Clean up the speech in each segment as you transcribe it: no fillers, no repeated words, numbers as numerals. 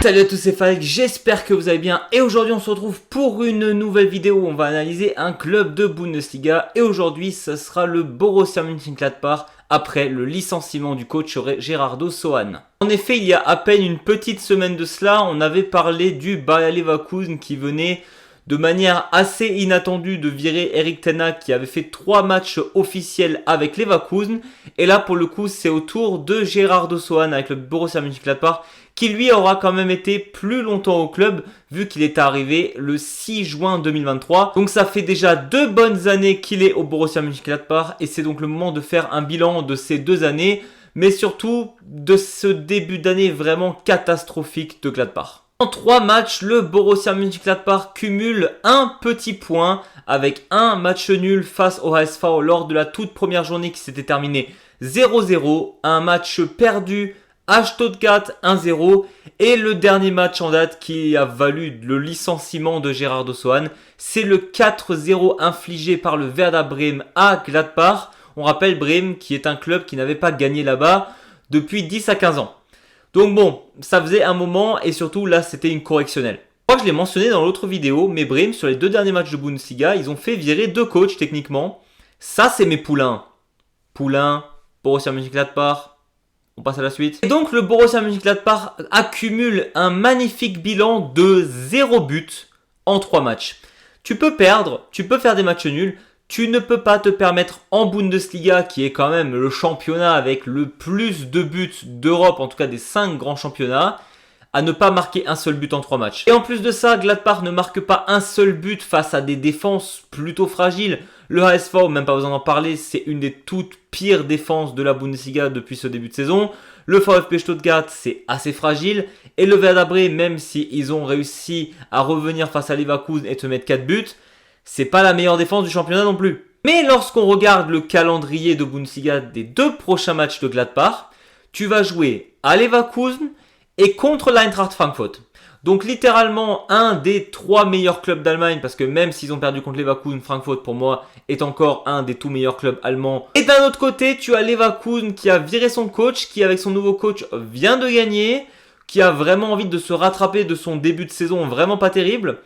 Salut à tous, c'est Falk, j'espère que vous allez bien et aujourd'hui on se retrouve pour une nouvelle vidéo où on va analyser un club de Bundesliga et aujourd'hui ça sera le Borussia Mönchengladbach après le licenciement du coach Gerardo Sohn. En effet, il y a à peine une petite semaine de cela, on avait parlé du Bayer Leverkusen qui venait de manière assez inattendue de virer Erik ten Hag qui avait fait 3 matchs officiels avec Leverkusen. Et là pour le coup c'est au tour de Gerardo Sohn avec le Borussia Mönchengladbach qui lui aura quand même été plus longtemps au club vu qu'il est arrivé le 6 juin 2023. Donc ça fait déjà 2 bonnes années qu'il est au Borussia Mönchengladbach et c'est donc le moment de faire un bilan de ces 2 années, mais surtout de ce début d'année vraiment catastrophique de Gladbach. En 3 matchs, le Borussia Mönchengladbach cumule un petit point avec un match nul face au HSV lors de la toute première journée qui s'était terminée 0-0, un match perdu à Stuttgart 1-0 et le dernier match en date qui a valu le licenciement de Gerardo Sohn, c'est le 4-0 infligé par le Werder Bremen à Gladbach. On rappelle Bremen qui est un club qui n'avait pas gagné là-bas depuis 10 à 15 ans. Donc bon, ça faisait un moment et surtout là c'était une correctionnelle. Moi je l'ai mentionné dans l'autre vidéo, mais Bremen sur les 2 derniers matchs de Bundesliga, ils ont fait virer 2 coachs techniquement. Ça c'est mes poulains. Poulain, Borussia Mönchengladbach, on passe à la suite. Et donc le Borussia Mönchengladbach accumule un magnifique bilan de 0 but en 3 matchs. Tu peux perdre, tu peux faire des matchs nuls. Tu ne peux pas te permettre en Bundesliga, qui est quand même le championnat avec le plus de buts d'Europe, en tout cas des 5 grands championnats, à ne pas marquer un seul but en 3 matchs. Et en plus de ça, Gladbach ne marque pas un seul but face à des défenses plutôt fragiles. Le HSV, même pas besoin d'en parler, c'est une des toutes pires défenses de la Bundesliga depuis ce début de saison. Le VfB Stuttgart, c'est assez fragile. Et le Werder Bremen, même s'ils ont réussi à revenir face à Leverkusen et te mettre 4 buts, c'est pas la meilleure défense du championnat non plus. Mais lorsqu'on regarde le calendrier de Bundesliga des 2 prochains matchs de Gladbach, tu vas jouer à Leverkusen et contre l'Eintracht Frankfurt. Donc littéralement un des 3 meilleurs clubs d'Allemagne, parce que même s'ils ont perdu contre Leverkusen, Frankfurt pour moi est encore un des tout meilleurs clubs allemands. Et d'un autre côté, tu as Leverkusen qui a viré son coach, qui avec son nouveau coach vient de gagner, qui a vraiment envie de se rattraper de son début de saison vraiment pas terrible.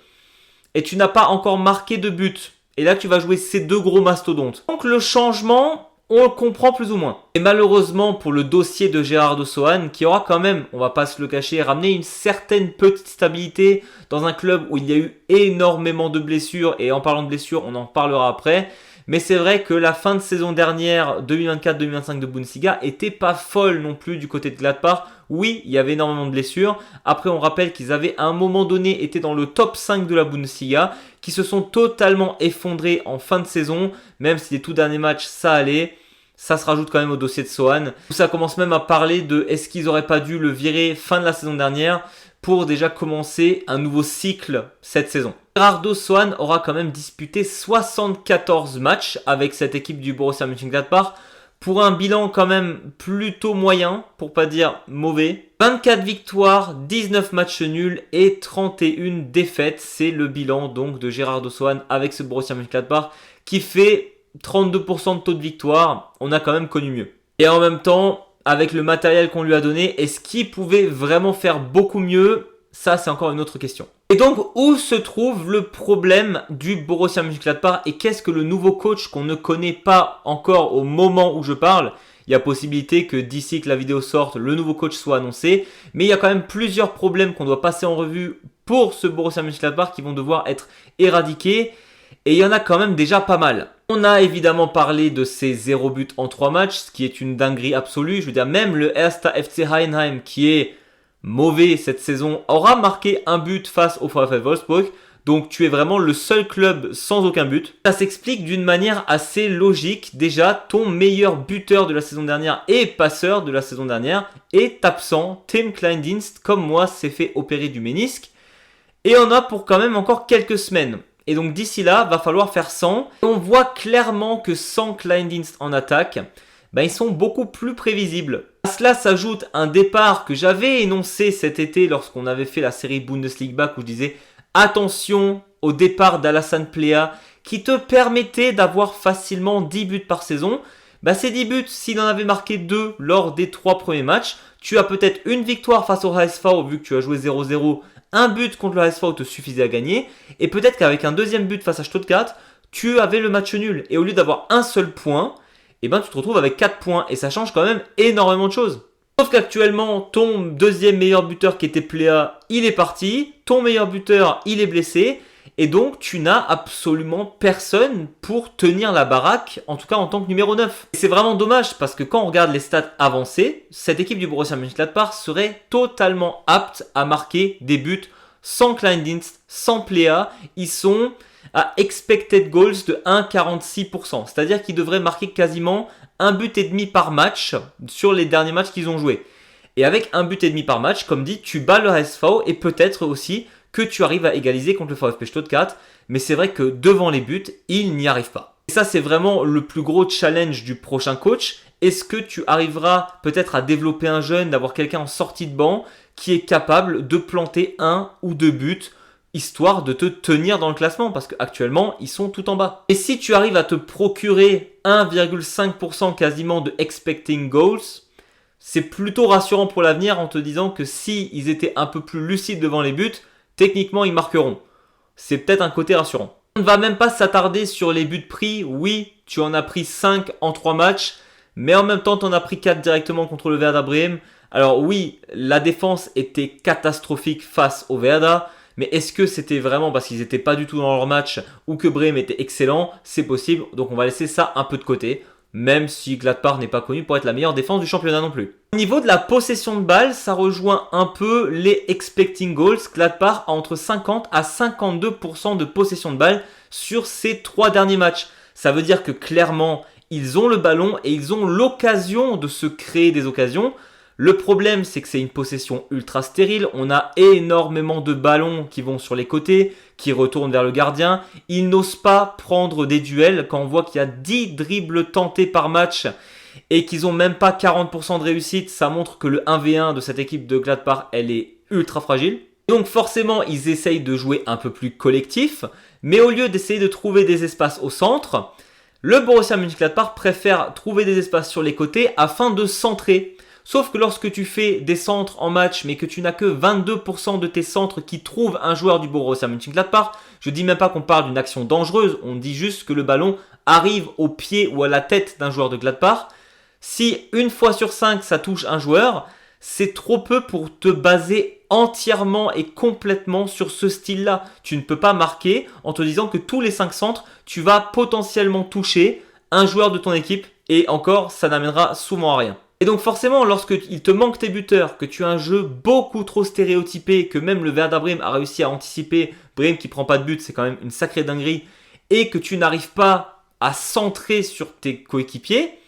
Et tu n'as pas encore marqué de but. Et là, tu vas jouer ces 2 gros mastodontes. Donc le changement, on le comprend plus ou moins. Et malheureusement pour le dossier de Gerardo Sohn, qui aura quand même, on va pas se le cacher, ramené une certaine petite stabilité dans un club où il y a eu énormément de blessures. Et en parlant de blessures, on en parlera après. Mais c'est vrai que la fin de saison dernière, 2024-2025 de Bundesliga, était pas folle non plus du côté de Gladbach. Oui, il y avait énormément de blessures. Après, on rappelle qu'ils avaient à un moment donné été dans le top 5 de la Bundesliga, qui se sont totalement effondrés en fin de saison. Même si les tout derniers matchs, ça allait. Ça se rajoute quand même au dossier de Sohn. Ça commence même à parler de est-ce qu'ils n'auraient pas dû le virer fin de la saison dernière pour déjà commencer un nouveau cycle cette saison. Gerardo Sohn aura quand même disputé 74 matchs avec cette équipe du Borussia Mönchengladbach pour un bilan quand même plutôt moyen, pour pas dire mauvais. 24 victoires, 19 matchs nuls et 31 défaites. C'est le bilan donc de Gerardo Sohn avec ce Borussia Mönchengladbach qui fait 32% de taux de victoire. On a quand même connu mieux. Et en même temps, avec le matériel qu'on lui a donné, est-ce qu'il pouvait vraiment faire beaucoup mieux? Ça, c'est encore une autre question. Et donc, où se trouve le problème du Borussia Mönchengladbach et qu'est-ce que le nouveau coach qu'on ne connaît pas encore au moment où je parle? Il y a possibilité que d'ici que la vidéo sorte, le nouveau coach soit annoncé. Mais il y a quand même plusieurs problèmes qu'on doit passer en revue pour ce Borussia Mönchengladbach qui vont devoir être éradiqués. Et il y en a quand même déjà pas mal. On a évidemment parlé de ces 0 buts en 3 matchs, ce qui est une dinguerie absolue. Je veux dire, même le Erster FC Heidenheim, qui est mauvais cette saison, aura marqué un but face au VfL Wolfsburg. Donc tu es vraiment le seul club sans aucun but. Ça s'explique d'une manière assez logique. Déjà, ton meilleur buteur de la saison dernière et passeur de la saison dernière est absent. Tim Kleindienst, comme moi, s'est fait opérer du ménisque. Et on a pour quand même encore quelques semaines. Et donc d'ici là, va falloir faire sans. Et on voit clairement que sans Kleindienst en attaque, ils sont beaucoup plus prévisibles. À cela s'ajoute un départ que j'avais énoncé cet été lorsqu'on avait fait la série Bundesliga où je disais attention au départ d'Alassane Plea qui te permettait d'avoir facilement 10 buts par saison. Bah ces 10 buts, s'il en avait marqué 2 lors des 3 premiers matchs, tu as peut-être une victoire face au HSV vu que tu as joué 0-0, un but contre le HSV te suffisait à gagner, et peut-être qu'avec un deuxième but face à Stuttgart, tu avais le match nul. Et au lieu d'avoir un seul point, eh ben, tu te retrouves avec 4 points, et ça change quand même énormément de choses. Sauf qu'actuellement, ton deuxième meilleur buteur qui était Pléa, il est parti, ton meilleur buteur, il est blessé, et donc tu n'as absolument personne pour tenir la baraque, en tout cas en tant que numéro 9. Et c'est vraiment dommage parce que quand on regarde les stats avancées, cette équipe du Borussia Mönchengladbach serait totalement apte à marquer des buts sans Kleindienst, sans Pléa. Ils sont à expected goals de 1,46%, c'est-à-dire qu'ils devraient marquer quasiment un but et demi par match sur les derniers matchs qu'ils ont joués. Et avec un but et demi par match, comme dit, tu bats le HSV et peut-être aussi que tu arrives à égaliser contre le VfB Stuttgart, mais c'est vrai que devant les buts, il n'y arrive pas. Et ça, c'est vraiment le plus gros challenge du prochain coach. Est-ce que tu arriveras peut-être à développer un jeune, d'avoir quelqu'un en sortie de banc qui est capable de planter 1 ou 2 buts, histoire de te tenir dans le classement, parce qu'actuellement, ils sont tout en bas. Et si tu arrives à te procurer 1,5% quasiment de expecting goals, c'est plutôt rassurant pour l'avenir en te disant que si ils étaient un peu plus lucides devant les buts, techniquement, ils marqueront. C'est peut-être un côté rassurant. On ne va même pas s'attarder sur les buts pris. Oui, tu en as pris 5 en 3 matchs, mais en même temps, tu en as pris 4 directement contre le Werder Bremen. Alors oui, la défense était catastrophique face au Werder, mais est-ce que c'était vraiment parce qu'ils n'étaient pas du tout dans leur match ou que Bremen était excellent? C'est possible, donc on va laisser ça un peu de côté. Même si Gladbach n'est pas connu pour être la meilleure défense du championnat non plus. Au niveau de la possession de balle, ça rejoint un peu les expecting goals. Gladbach a entre 50 à 52% de possession de balle sur ces 3 derniers matchs. Ça veut dire que clairement, ils ont le ballon et ils ont l'occasion de se créer des occasions. Le problème, c'est que c'est une possession ultra stérile. On a énormément de ballons qui vont sur les côtés, qui retournent vers le gardien. Ils n'osent pas prendre des duels quand on voit qu'il y a 10 dribbles tentés par match et qu'ils n'ont même pas 40% de réussite. Ça montre que le 1v1 de cette équipe de Gladbach, elle est ultra fragile. Donc forcément, ils essayent de jouer un peu plus collectif. Mais au lieu d'essayer de trouver des espaces au centre, le Borussia Mönchengladbach préfère trouver des espaces sur les côtés afin de centrer. Sauf que lorsque tu fais des centres en match, mais que tu n'as que 22% de tes centres qui trouvent un joueur du Borussia Mönchengladbach, je dis même pas qu'on parle d'une action dangereuse, on dit juste que le ballon arrive au pied ou à la tête d'un joueur de Gladbach. Si une fois sur 5 ça touche un joueur, c'est trop peu pour te baser entièrement et complètement sur ce style-là. Tu ne peux pas marquer en te disant que tous les 5 centres, tu vas potentiellement toucher un joueur de ton équipe et encore, ça n'amènera souvent à rien. Et donc forcément, lorsqu'il te manque tes buteurs, que tu as un jeu beaucoup trop stéréotypé, que même le Werder Bremen a réussi à anticiper, Bremen qui prend pas de but, c'est quand même une sacrée dinguerie, et que tu n'arrives pas à centrer sur tes coéquipiers,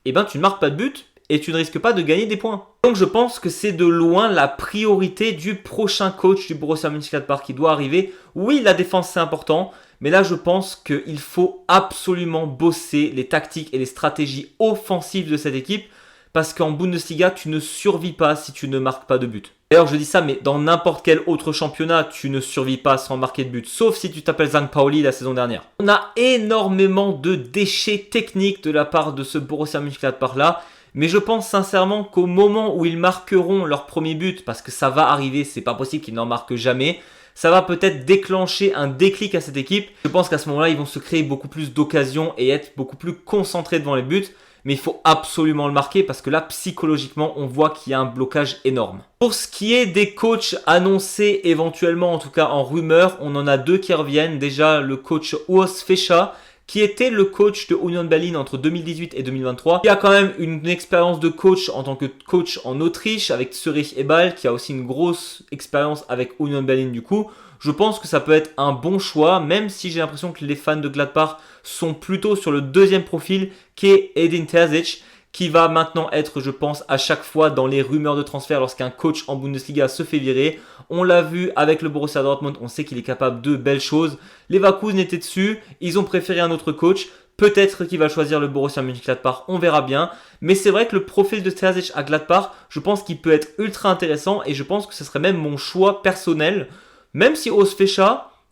eh ben tu ne marques pas de but et tu ne risques pas de gagner des points. Donc je pense que c'est de loin la priorité du prochain coach du Borussia Mönchengladbach qui doit arriver. Oui, la défense c'est important, mais là je pense qu'il faut absolument bosser les tactiques et les stratégies offensives de cette équipe. Parce qu'en Bundesliga, tu ne survis pas si tu ne marques pas de but. D'ailleurs, je dis ça, mais dans n'importe quel autre championnat, tu ne survis pas sans marquer de but. Sauf si tu t'appelles St. Pauli la saison dernière. On a énormément de déchets techniques de la part de ce Borussia Mönchengladbach là. Mais je pense sincèrement qu'au moment où ils marqueront leur premier but, parce que ça va arriver, c'est pas possible qu'ils n'en marquent jamais, ça va peut-être déclencher un déclic à cette équipe. Je pense qu'à ce moment-là, ils vont se créer beaucoup plus d'occasions et être beaucoup plus concentrés devant les buts. Mais il faut absolument le marquer parce que là, psychologiquement, on voit qu'il y a un blocage énorme. Pour ce qui est des coachs annoncés éventuellement, en tout cas en rumeur, on en a 2 qui reviennent. Déjà, le coach Urs Fischer, qui était le coach de Union Berlin entre 2018 et 2023. Il a quand même une expérience de coach en tant que coach en Autriche avec Zurich Ebal, qui a aussi une grosse expérience avec Union Berlin du coup. Je pense que ça peut être un bon choix, même si j'ai l'impression que les fans de Gladbach sont plutôt sur le deuxième profil, qui est Edin Terzic, qui va maintenant être, je pense, à chaque fois dans les rumeurs de transfert lorsqu'un coach en Bundesliga se fait virer. On l'a vu avec le Borussia Dortmund, on sait qu'il est capable de belles choses. Leverkusen était dessus, ils ont préféré un autre coach. Peut-être qu'il va choisir le Borussia Mönchengladbach, on verra bien. Mais c'est vrai que le profil de Terzic à Gladbach, je pense qu'il peut être ultra intéressant et je pense que ce serait même mon choix personnel. Même si Urs Fischer,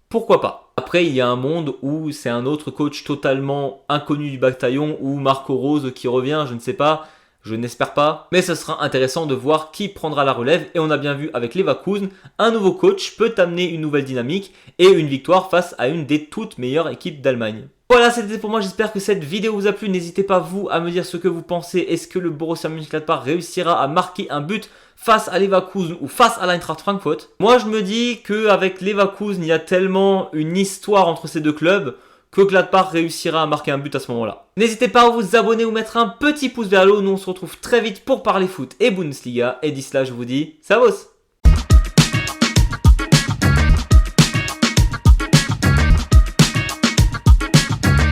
pourquoi pas. Après, il y a un monde où c'est un autre coach totalement inconnu du bataillon, ou Marco Rose qui revient, je ne sais pas. Je n'espère pas, mais ce sera intéressant de voir qui prendra la relève. Et on a bien vu avec Leverkusen, un nouveau coach peut amener une nouvelle dynamique et une victoire face à une des toutes meilleures équipes d'Allemagne. Voilà, c'était pour moi, j'espère que cette vidéo vous a plu. N'hésitez pas vous à me dire ce que vous pensez. Est-ce que le Borussia Mönchengladbach réussira à marquer un but face à Leverkusen ou face à l'Eintracht Francfort? Moi je me dis qu'avec Leverkusen, il y a tellement une histoire entre ces deux clubs que Gladbach réussira à marquer un but à ce moment-là. N'hésitez pas à vous abonner ou mettre un petit pouce vers le haut. Nous on se retrouve très vite pour parler foot et Bundesliga. Et d'ici là je vous dis, servus!